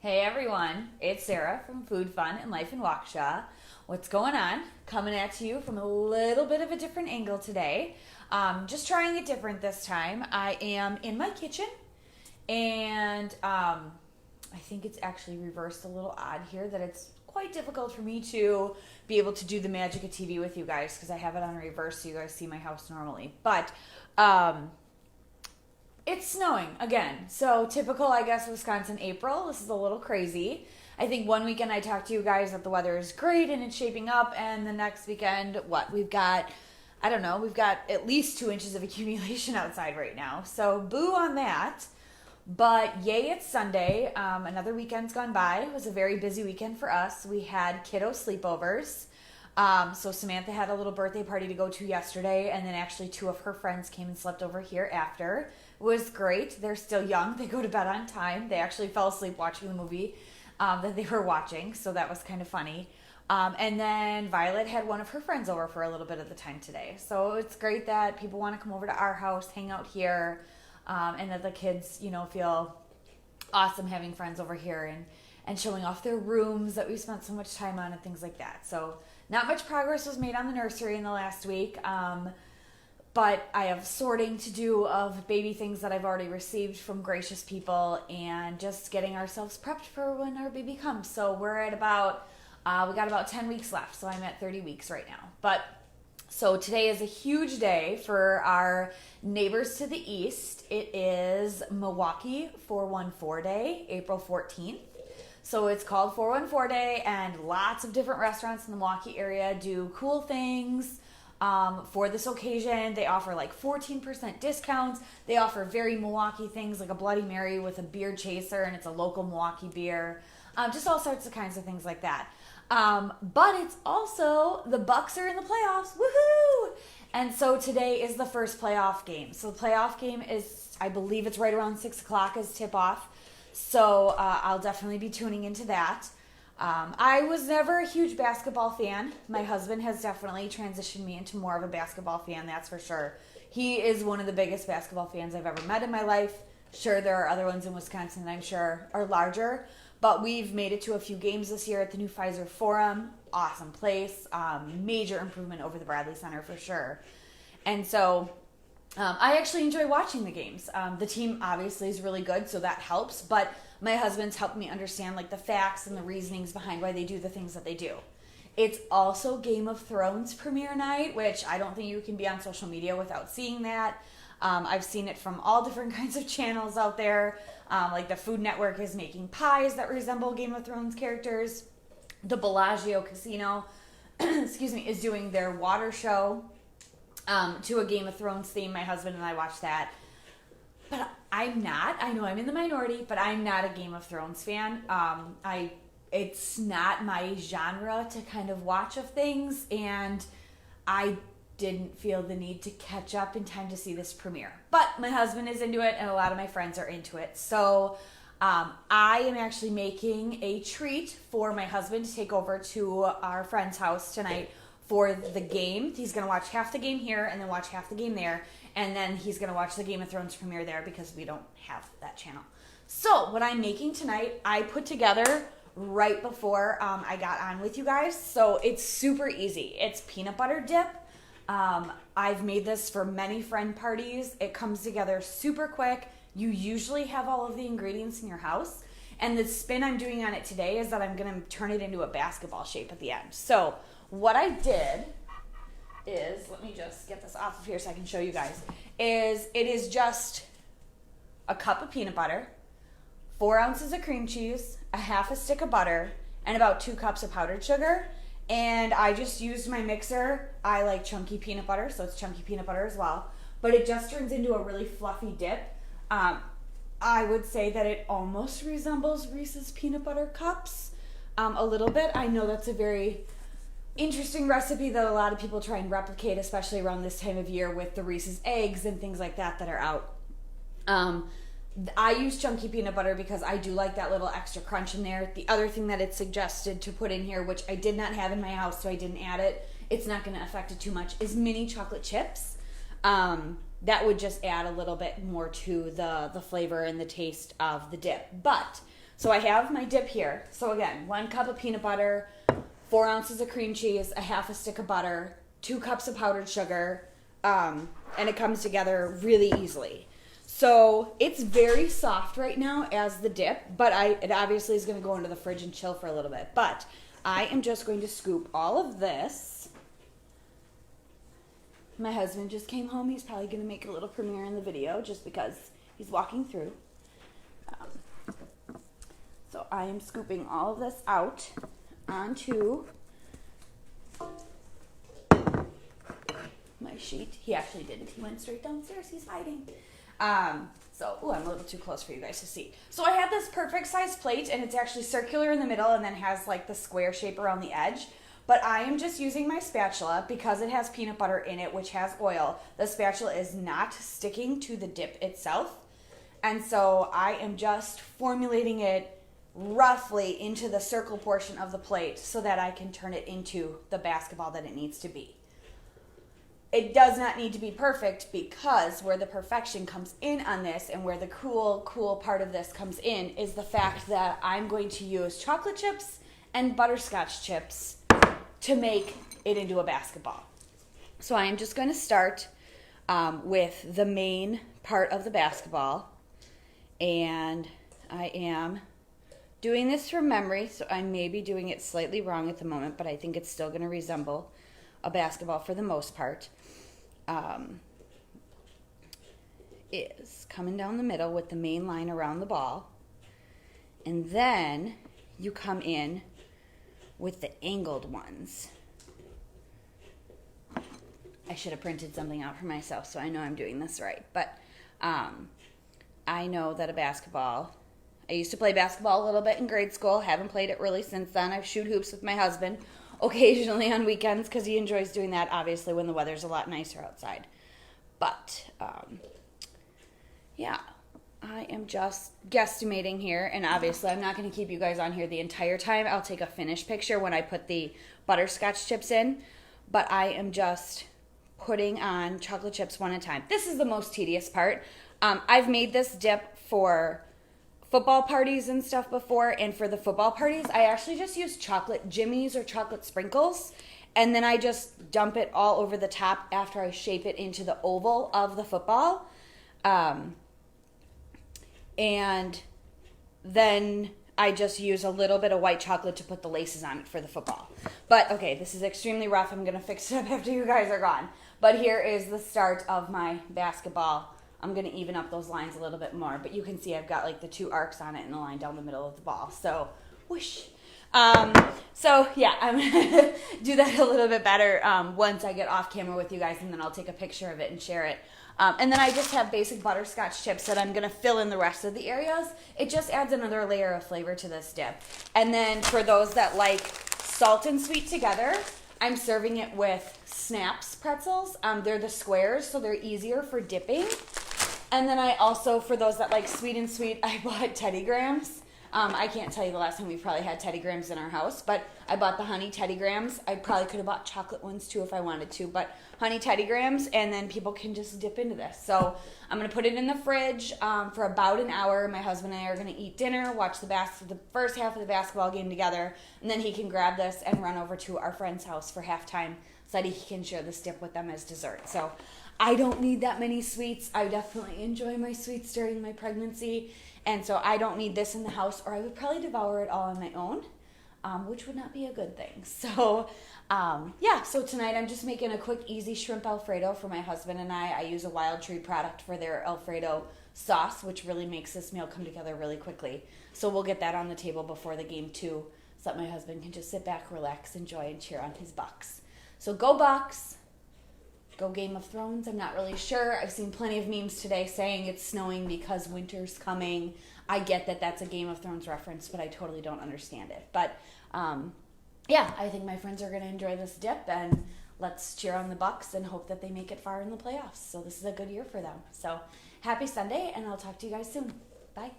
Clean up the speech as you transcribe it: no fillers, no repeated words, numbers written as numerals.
Hey everyone, it's Sarah from Food Fun and Life in Waukesha. What's going on? Coming at you from a little bit of a different angle today. Just trying it different this time. I am in my kitchen and I think it's actually reversed a little odd here that it's quite difficult for me to be able to do the magic of TV with you guys because I have it on reverse so you guys see my house normally. But it's snowing again. So typical, I guess, Wisconsin April. This is a little crazy. I think one weekend I talked to you guys that the weather is great and it's shaping up, and the next weekend, we've got at least 2 inches of accumulation outside right now. So boo on that. But yay, it's Sunday. Another weekend's gone by. It was a very busy weekend for us. We had kiddo sleepovers. So Samantha had a little birthday party to go to yesterday, and then actually two of her friends came and slept over here after. It was great. They're still young. They go to bed on time. They actually fell asleep watching the movie that they were watching, so that was kind of funny. And then Violet had one of her friends over for a little bit of the time today. So it's great that people want to come over to our house, hang out here, and that the kids, feel awesome having friends over here and showing off their rooms that we spent so much time on and things like that. So not much progress was made on the nursery in the last week. But I have sorting to do of baby things that I've already received from gracious people and just getting ourselves prepped for when our baby comes. So we're at we got about 10 weeks left. So I'm at 30 weeks right now. But so today is a huge day for our neighbors to the east. It is Milwaukee 414 Day, April 14th. So it's called 414 Day, and lots of different restaurants in the Milwaukee area do cool things. For this occasion, they offer like 14% discounts. They offer very Milwaukee things like a Bloody Mary with a beer chaser, and it's a local Milwaukee beer. Just all sorts of kinds of things like that. But it's also, the Bucks are in the playoffs. Woohoo! And so today is the first playoff game. So the playoff game is, I believe it's right around 6 o'clock as tip-off. So I'll definitely be tuning into that. I was never a huge basketball fan. My husband has definitely transitioned me into more of a basketball fan, that's for sure. He is one of the biggest basketball fans I've ever met in my life. Sure, there are other ones in Wisconsin that I'm sure are larger, but we've made it to a few games this year at the new Pfizer Forum. Awesome place. Major improvement over the Bradley Center for sure. And so I actually enjoy watching the games. The team obviously is really good, so that helps, but my husband's helped me understand like the facts and the reasonings behind why they do the things that they do. It's also Game of Thrones premiere night, which I don't think you can be on social media without seeing that. I've seen it from all different kinds of channels out there. Like the Food Network is making pies that resemble Game of Thrones characters. The Bellagio Casino, is doing their water show to a Game of Thrones theme. My husband and I watched that. But I know I'm in the minority, but I'm not a Game of Thrones fan. It's not my genre to kind of watch of things, and I didn't feel the need to catch up in time to see this premiere. But my husband is into it, and a lot of my friends are into it. So I am actually making a treat for my husband to take over to our friend's house tonight for the game. He's going to watch half the game here and then watch half the game there. And then he's going to watch the Game of Thrones premiere there because we don't have that channel. So what I'm making tonight, I put together right before I got on with you guys. So it's super easy. It's peanut butter dip. I've made this for many friend parties. It comes together super quick. You usually have all of the ingredients in your house. And the spin I'm doing on it today is that I'm going to turn it into a basketball shape at the end. So what I did is, let me just get this off of here so I can show you guys, it is just a cup of peanut butter, 4 ounces of cream cheese, a half a stick of butter, and about 2 cups of powdered sugar. And I just used my mixer. I like chunky peanut butter, so it's chunky peanut butter as well. But it just turns into a really fluffy dip. I would say that it almost resembles Reese's peanut butter cups a little bit. I know that's a very interesting recipe that a lot of people try and replicate, especially around this time of year with the Reese's eggs and things like that are out. I use chunky peanut butter because I do like that little extra crunch in there. The other thing that it's suggested to put in here, which I did not have in my house, so I didn't add it, it's not going to affect it too much, is mini chocolate chips. That would just add a little bit more to the flavor and the taste of the dip. But So I have my dip here. So again, 1 cup of peanut butter, 4 ounces of cream cheese, a half a stick of butter, 2 cups of powdered sugar, and it comes together really easily. So it's very soft right now as the dip, but it obviously is going to go into the fridge and chill for a little bit. But I am just going to scoop all of this. My husband just came home. He's probably going to make a little premiere in the video just because he's walking through. So I am scooping all of this out onto my sheet. He actually didn't. He went straight downstairs. He's hiding. I'm a little too close for you guys to see. So I had this perfect size plate, and it's actually circular in the middle and then has like the square shape around the edge. But I am just using my spatula because it has peanut butter in it, which has oil. The spatula is not sticking to the dip itself. And so I am just formulating it roughly into the circle portion of the plate so that I can turn it into the basketball that it needs to be. It does not need to be perfect because where the perfection comes in on this and where the cool part of this comes in is the fact that I'm going to use chocolate chips and butterscotch chips to make it into a basketball. So I am just going to start with the main part of the basketball, and I am doing this from memory, so I may be doing it slightly wrong at the moment, but I think it's still going to resemble a basketball for the most part. Is coming down the middle with the main line around the ball, and then you come in with the angled ones. I should have printed something out for myself so I know I'm doing this right, but I know that a basketball, I used to play basketball a little bit in grade school, haven't played it really since then. I shoot hoops with my husband occasionally on weekends because he enjoys doing that, obviously, when the weather's a lot nicer outside. But, yeah, I am just guesstimating here, and obviously I'm not going to keep you guys on here the entire time. I'll take a finished picture when I put the butterscotch chips in, but I am just putting on chocolate chips one at a time. This is the most tedious part. I've made this dip for football parties and stuff before, and for the football parties I actually just use chocolate jimmies or chocolate sprinkles, and then I just dump it all over the top after I shape it into the oval of the football, and then I just use a little bit of white chocolate to put the laces on it for the football. But okay, this is extremely rough. I'm gonna fix it up after you guys are gone, but here is the start of my basketball. I'm going to even up those lines a little bit more, but you can see I've got like the 2 arcs on it and the line down the middle of the ball. So, whoosh. So yeah, I'm going to do that a little bit better once I get off camera with you guys, and then I'll take a picture of it and share it. And then I just have basic butterscotch chips that I'm going to fill in the rest of the areas. It just adds another layer of flavor to this dip. And then for those that like salt and sweet together, I'm serving it with Snaps pretzels. They're the squares, so they're easier for dipping. And then I also, for those that like sweet and sweet, I bought Teddy Grahams. I can't tell you the last time we probably had Teddy Grahams in our house, but I bought the honey Teddy Grahams. I probably could have bought chocolate ones too if I wanted to, but honey Teddy Grahams, and then people can just dip into this. So I'm going to put it in the fridge for about an hour. My husband and I are going to eat dinner, watch the first half of the basketball game together, and then he can grab this and run over to our friend's house for halftime so that he can share this dip with them as dessert. So I don't need that many sweets. I definitely enjoy my sweets during my pregnancy, and so I don't need this in the house, or I would probably devour it all on my own, which would not be a good thing. So, yeah, so tonight I'm just making a quick, easy shrimp Alfredo for my husband and I. I use a Wild Tree product for their Alfredo sauce, which really makes this meal come together really quickly. So we'll get that on the table before the game too, so that my husband can just sit back, relax, enjoy, and cheer on his Bucks. So go Bucks! Go Game of Thrones. I'm not really sure. I've seen plenty of memes today saying it's snowing because winter's coming. I get that that's a Game of Thrones reference, but I totally don't understand it. But yeah, I think my friends are going to enjoy this dip, and let's cheer on the Bucks and hope that they make it far in the playoffs. So this is a good year for them. So happy Sunday, and I'll talk to you guys soon. Bye.